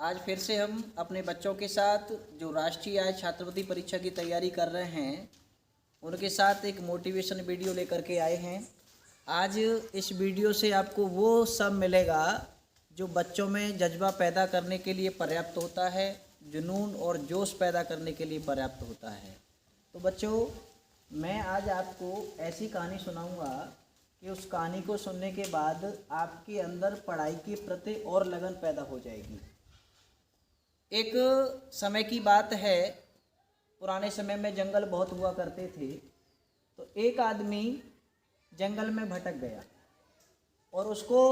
आज फिर से हम अपने बच्चों के साथ जो राष्ट्रीय आज छात्रवृत्ति परीक्षा की तैयारी कर रहे हैं उनके साथ एक मोटिवेशन वीडियो लेकर के आए हैं। आज इस वीडियो से आपको वो सब मिलेगा जो बच्चों में जज्बा पैदा करने के लिए पर्याप्त होता है, जुनून और जोश पैदा करने के लिए पर्याप्त होता है। तो बच्चों, मैं आज आपको ऐसी कहानी सुनाऊंगा कि उस कहानी को सुनने के बाद आपके अंदर पढ़ाई के प्रति और लगन पैदा हो जाएगी। एक समय की बात है, पुराने समय में जंगल बहुत हुआ करते थे। तो एक आदमी जंगल में भटक गया और उसको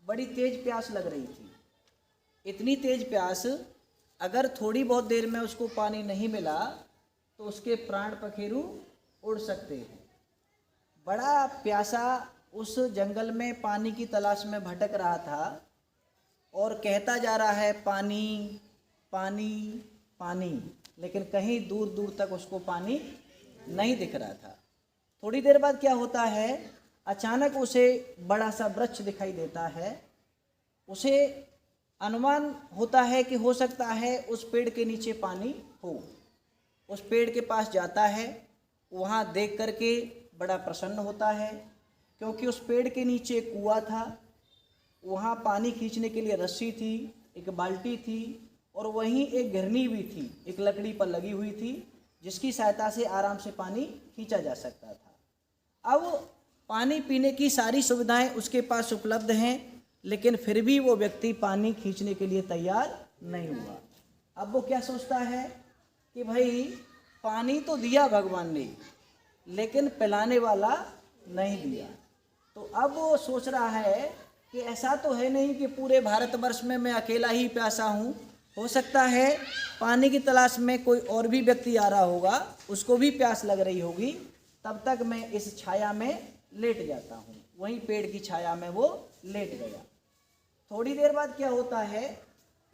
बड़ी तेज प्यास लग रही थी। इतनी तेज प्यास, अगर थोड़ी बहुत देर में उसको पानी नहीं मिला तो उसके प्राण पखेरु उड़ सकते हैं। बड़ा प्यासा उस जंगल में पानी की तलाश में भटक रहा था और कहता जा रहा है पानी पानी पानी, लेकिन कहीं दूर दूर तक उसको पानी नहीं दिख रहा था। थोड़ी देर बाद क्या होता है, अचानक उसे बड़ा सा वृक्ष दिखाई देता है। उसे अनुमान होता है कि हो सकता है उस पेड़ के नीचे पानी हो। उस पेड़ के पास जाता है, वहाँ देख करके बड़ा प्रसन्न होता है क्योंकि उस पेड़ के नीचे एक कुआं था। वहाँ पानी खींचने के लिए रस्सी थी, एक बाल्टी थी और वहीं एक घिरनी भी थी, एक लकड़ी पर लगी हुई थी जिसकी सहायता से आराम से पानी खींचा जा सकता था। अब पानी पीने की सारी सुविधाएं उसके पास उपलब्ध हैं, लेकिन फिर भी वो व्यक्ति पानी खींचने के लिए तैयार नहीं हुआ। अब वो क्या सोचता है कि भाई पानी तो दिया भगवान ने, लेकिन पिलाने वाला नहीं दिया। तो अब वो सोच रहा है कि ऐसा तो है नहीं कि पूरे भारतवर्ष में मैं अकेला ही प्यासा हूँ। हो सकता है पानी की तलाश में कोई और भी व्यक्ति आ रहा होगा, उसको भी प्यास लग रही होगी। तब तक मैं इस छाया में लेट जाता हूँ। वहीं पेड़ की छाया में वो लेट गया। थोड़ी देर बाद क्या होता है,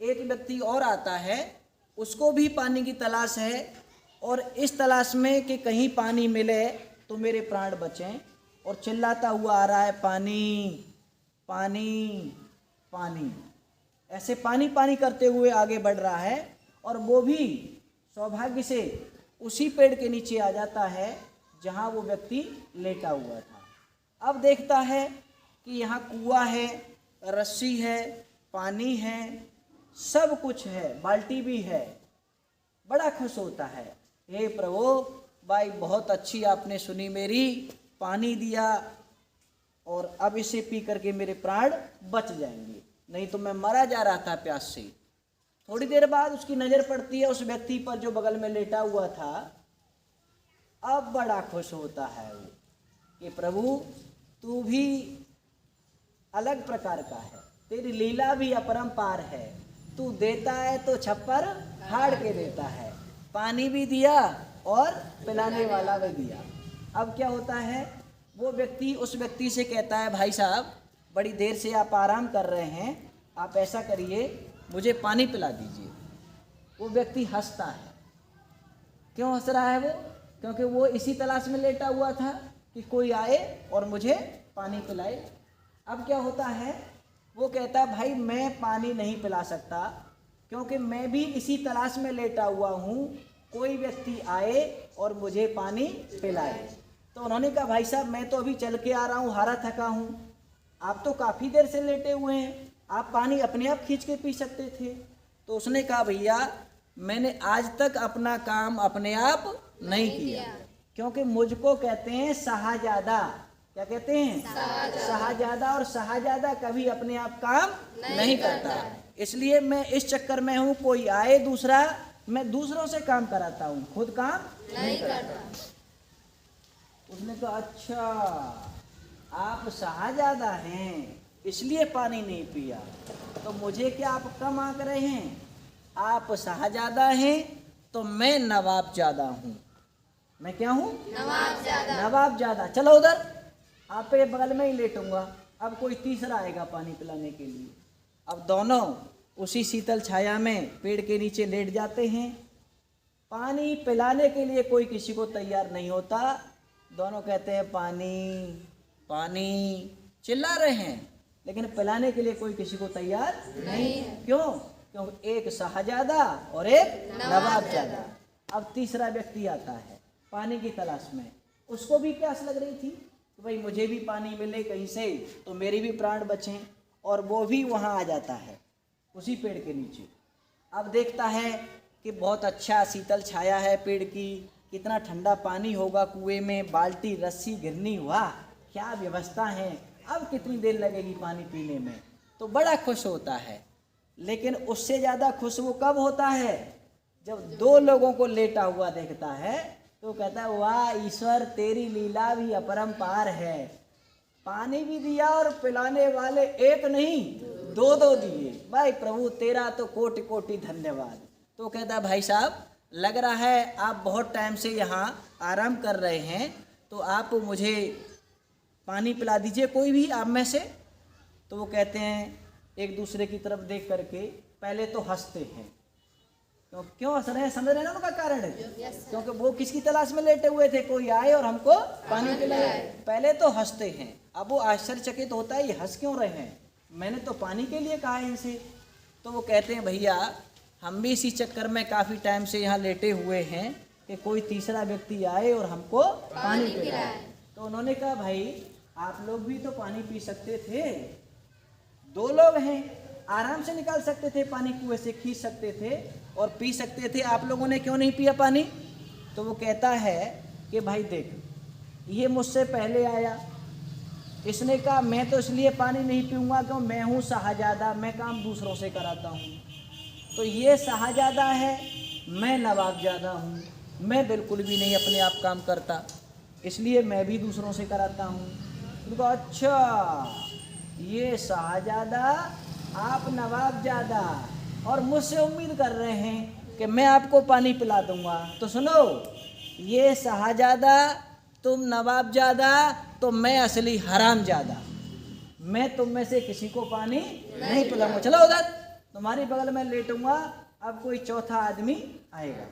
एक व्यक्ति और आता है, उसको भी पानी की तलाश है और इस तलाश में कि कहीं पानी मिले तो मेरे प्राण बचें, और चिल्लाता हुआ आ रहा है पानी पानी पानी। ऐसे पानी पानी करते हुए आगे बढ़ रहा है और वो भी सौभाग्य से उसी पेड़ के नीचे आ जाता है जहाँ वो व्यक्ति लेटा हुआ था। अब देखता है कि यहाँ कुआं है, रस्सी है, पानी है, सब कुछ है, बाल्टी भी है। बड़ा खुश होता है, हे प्रभु भाई बहुत अच्छी आपने सुनी मेरी, पानी दिया और अब इसे पी करके मेरे प्राण बच जाएंगे, नहीं तो मैं मरा जा रहा था प्यास से। थोड़ी देर बाद उसकी नज़र पड़ती है उस व्यक्ति पर जो बगल में लेटा हुआ था। अब बड़ा खुश होता है वो कि प्रभु तू भी अलग प्रकार का है, तेरी लीला भी अपरंपार है। तू देता है तो छप्पर फाड़ के देता है, पानी भी दिया और पिलाने वाला भी दिया। अब क्या होता है, वो व्यक्ति उस व्यक्ति से कहता है भाई साहब बड़ी देर से आप आराम कर रहे हैं, आप ऐसा करिए मुझे पानी पिला दीजिए। वो व्यक्ति हंसता है। क्यों हंस रहा है वो? क्योंकि वो इसी तलाश में लेटा हुआ था कि कोई आए और मुझे पानी पिलाए। अब क्या होता है, वो कहता है भाई मैं पानी नहीं पिला सकता क्योंकि मैं भी इसी तलाश में लेटा हुआ हूँ, कोई व्यक्ति आए और मुझे पानी पिलाए। तो उन्होंने कहा भाई साहब मैं तो अभी चल के आ रहा हूँ, हारा थका हूँ, आप तो काफ़ी देर से लेटे हुए हैं, आप पानी अपने आप खींच के पी सकते थे। तो उसने कहा भैया मैंने आज तक अपना काम अपने आप नहीं किया, क्योंकि मुझको कहते हैं शाहजादा। क्या कहते हैं? शाहजादा। और शाहजादा कभी अपने आप काम नहीं करता। इसलिए मैं इस चक्कर में हूँ, कोई आए दूसरा, मैं दूसरों से काम कराता हूँ, खुद काम नहीं करता। उसने कहा अच्छा आप शाहजादा हैं इसलिए पानी नहीं पिया, तो मुझे क्या आप कम आंक रहे हैं? आप शाहजादा हैं तो मैं नवाबजादा हूँ। मैं क्या हूँ? नवाबजादा। नवाबजादा। चलो उधर, आपके बगल में ही लेटूंगा। अब कोई तीसरा आएगा पानी पिलाने के लिए। अब दोनों उसी शीतल छाया में पेड़ के नीचे लेट जाते हैं। पानी पिलाने के लिए कोई किसी को तैयार नहीं होता। दोनों कहते हैं पानी पानी, चिल्ला रहे हैं, लेकिन पिलाने के लिए कोई किसी को तैयार नहीं है। क्यों? क्योंकि एक शाहजादा और एक नवाबजादा। अब तीसरा व्यक्ति आता है पानी की तलाश में, उसको भी प्यास लग रही थी कि भाई मुझे भी पानी मिले कहीं से तो मेरे भी प्राण बचें, और वो भी वहाँ आ जाता है उसी पेड़ के नीचे। अब देखता है कि बहुत अच्छा शीतल छाया है पेड़ की, कितना ठंडा पानी होगा कुएं में, बाल्टी रस्सी गिरनी, वाह क्या व्यवस्था है, अब कितनी देर लगेगी पानी पीने में, तो बड़ा खुश होता है। लेकिन उससे ज़्यादा खुश वो कब होता है, जब दो लोगों को लेटा हुआ देखता है तो कहता है वाह ईश्वर तेरी लीला भी अपरंपार है, पानी भी दिया और पिलाने वाले एक नहीं दो दो दिए, भाई प्रभु तेरा तो कोटि कोटि धन्यवाद। तो कहता है भाई साहब लग रहा है आप बहुत टाइम से यहाँ आराम कर रहे हैं, तो आप मुझे पानी पिला दीजिए कोई भी आप में से। तो वो कहते हैं एक दूसरे की तरफ देख करके पहले तो हंसते हैं, तो क्यों हंस रहे हैं, समझ रहे हैं ना उनका कारण है, क्योंकि वो किसकी तलाश में लेटे हुए थे, कोई आए और हमको पानी पिलाए। पहले तो हंसते हैं, अब वो आश्चर्यचकित होता है ये हंस क्यों रहे हैं, मैंने तो पानी के लिए कहा है इनसे। तो वो कहते हैं भैया हम भी इसी चक्कर में काफ़ी टाइम से यहाँ लेटे हुए हैं कि कोई तीसरा व्यक्ति आए और हमको पानी पिलाए। तो उन्होंने कहा भाई आप लोग भी तो पानी पी सकते थे, दो लोग हैं आराम से निकाल सकते थे पानी, कुएं से खींच सकते थे और पी सकते थे, आप लोगों ने क्यों नहीं पिया पानी। तो वो कहता है कि भाई देख ये मुझसे पहले आया, इसने कहा मैं तो इसलिए पानी नहीं पीऊँगा क्यों मैं हूँ शाहजादा, मैं काम दूसरों से कराता हूँ, तो ये शाहजादा है मैं नवाबजादा हूँ, मैं बिल्कुल भी नहीं अपने आप काम करता, इसलिए मैं भी दूसरों से कराता हूँ। उनको अच्छा ये शाहजादा आप नवाबजादा और मुझसे उम्मीद कर रहे हैं कि मैं आपको पानी पिला दूंगा, तो सुनो ये शाहजादा तुम नवाबजादा तो मैं असली हरामजादा, मैं तुम में से किसी को पानी नहीं पिलाऊंगा, चलो उधर तुम्हारी बगल में लेटूंगा, अब कोई चौथा आदमी आएगा,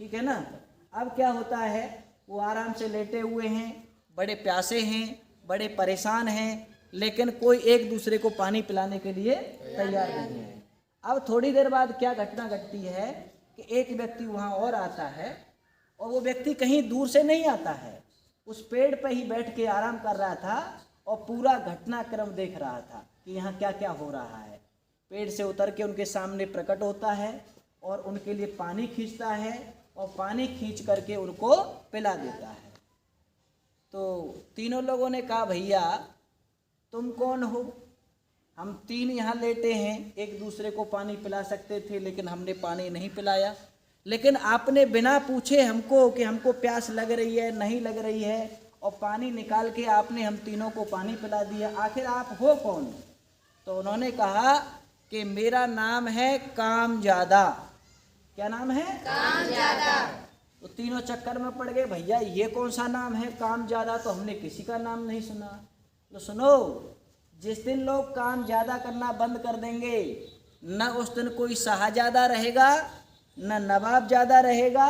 ठीक है ना। अब क्या होता है वो आराम से लेटे हुए हैं, बड़े प्यासे हैं, बड़े परेशान हैं, लेकिन कोई एक दूसरे को पानी पिलाने के लिए तैयार नहीं है। अब थोड़ी देर बाद क्या घटना घटती है कि एक व्यक्ति वहाँ और आता है, और वो व्यक्ति कहीं दूर से नहीं आता है, उस पेड़ पर ही बैठ के आराम कर रहा था और पूरा घटनाक्रम देख रहा था कि यहाँ क्या क्या हो रहा है। पेड़ से उतर के उनके सामने प्रकट होता है और उनके लिए पानी खींचता है और पानी खींच करके उनको पिला देता है। तो तीनों लोगों ने कहा भैया तुम कौन हो, हम तीन यहाँ लेटे हैं, एक दूसरे को पानी पिला सकते थे लेकिन हमने पानी नहीं पिलाया, लेकिन आपने बिना पूछे हमको कि हमको प्यास लग रही है नहीं लग रही है और पानी निकाल के आपने हम तीनों को पानी पिला दिया, आखिर आप हो कौन। तो उन्होंने कहा कि मेरा नाम है कामजादा। क्या नाम है, कामजादा। तो तीनों चक्कर में पड़ गए, भैया ये कौन सा नाम है कामजादा, तो हमने किसी का नाम नहीं सुना। तो सुनो जिस दिन लोग काम ज़्यादा करना बंद कर देंगे न उस दिन कोई शाहजादा रहेगा, न नवाब ज़्यादा रहेगा,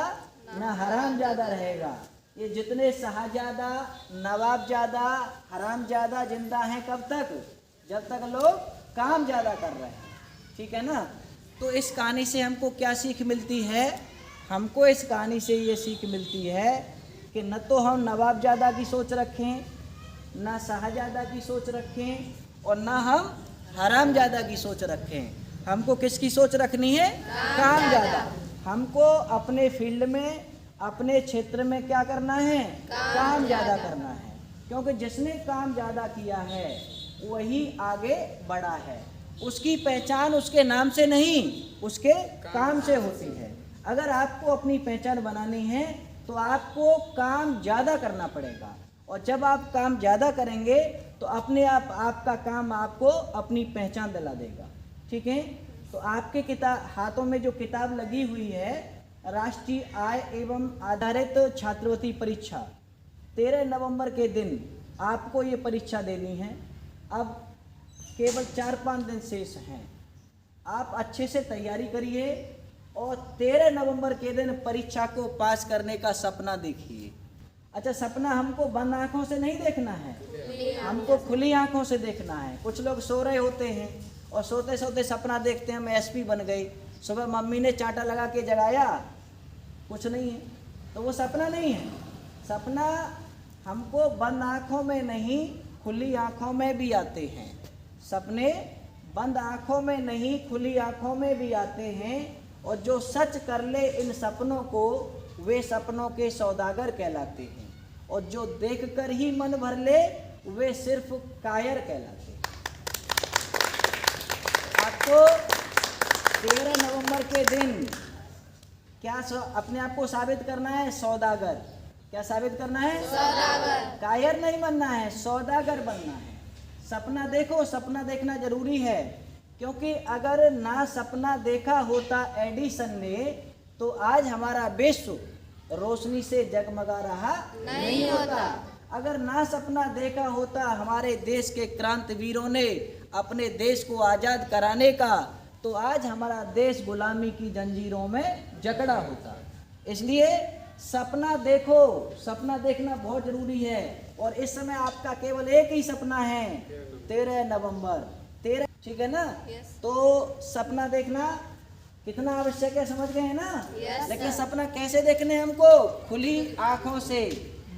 न हराम ज़्यादा रहेगा। ये जितने शाहजादा नवाब ज़्यादा हराम ज़्यादा जिंदा हैं कब तक, जब तक लोग काम ज़्यादा कर रहे हैं, ठीक है ना। तो इस कहानी से हमको क्या सीख मिलती है, हमको इस कहानी से ये सीख मिलती है कि न तो हम नवाब ज़्यादा की सोच रखें, ना शाहजादा की सोच रखें, और ना हम हराम ज़्यादा की सोच रखें। हमको किसकी सोच रखनी है, काम ज़्यादा। हमको अपने फील्ड में अपने क्षेत्र में क्या करना है, काम ज़्यादा करना है, क्योंकि जिसने काम ज़्यादा किया है वही आगे बढ़ा है। उसकी पहचान उसके नाम से नहीं उसके काम से होती है। अगर आपको अपनी पहचान बनानी है तो आपको काम ज़्यादा करना पड़ेगा, और जब आप काम ज़्यादा करेंगे तो अपने आप आपका काम आपको अपनी पहचान दिला देगा, ठीक है। तो आपके हाथों में जो किताब लगी हुई है राष्ट्रीय आय एवं आधारित छात्रवृत्ति परीक्षा, 13 नवंबर के दिन आपको ये परीक्षा देनी है। अब केवल 4-5 दिन शेष हैं, आप अच्छे से तैयारी करिए और 13 नवंबर के दिन परीक्षा को पास करने का सपना देखिए। अच्छा, सपना हमको बंद आँखों से नहीं देखना है, हमको खुली आँखों से देखना है। कुछ लोग सो रहे होते हैं और सोते सोते सपना देखते हैं मैं एसपी बन गई, सुबह मम्मी ने चांटा लगा के जगाया, कुछ नहीं है, तो वो सपना नहीं है। सपना हमको बंद आँखों में नहीं खुली आँखों में भी आते हैं। सपने बंद आँखों में नहीं खुली आँखों में भी आते हैं, और जो सच कर ले इन सपनों को वे सपनों के सौदागर कहलाते हैं, और जो देखकर ही मन भर ले वे सिर्फ कायर कहलाते हैं। आपको 13 नवंबर के दिन क्या अपने आप को साबित करना है? सौदागर। क्या साबित करना है? सौदागर। कायर नहीं बनना है, सौदागर बनना है। सपना देखो, सपना देखना जरूरी है, क्योंकि अगर ना सपना देखा होता एडिसन ने तो आज हमारा विश्व रोशनी से जगमगा रहा नहीं होता। अगर ना सपना देखा होता हमारे देश के क्रांतिवीरों ने अपने देश को आज़ाद कराने का, तो आज हमारा देश गुलामी की जंजीरों में जकड़ा होता। इसलिए सपना देखो, सपना देखना बहुत जरूरी है। और इस समय आपका केवल एक ही सपना है, 13 नवंबर। 13, ठीक है ना? तो सपना देखना कितना आवश्यक है, समझ गए हैं ना? लेकिन सपना कैसे देखने हमको? खुली आंखों से,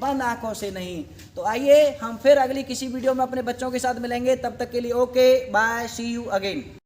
बंद आंखों से नहीं। तो आइए हम फिर अगली किसी वीडियो में अपने बच्चों के साथ मिलेंगे। तब तक के लिए okay bye, see you again.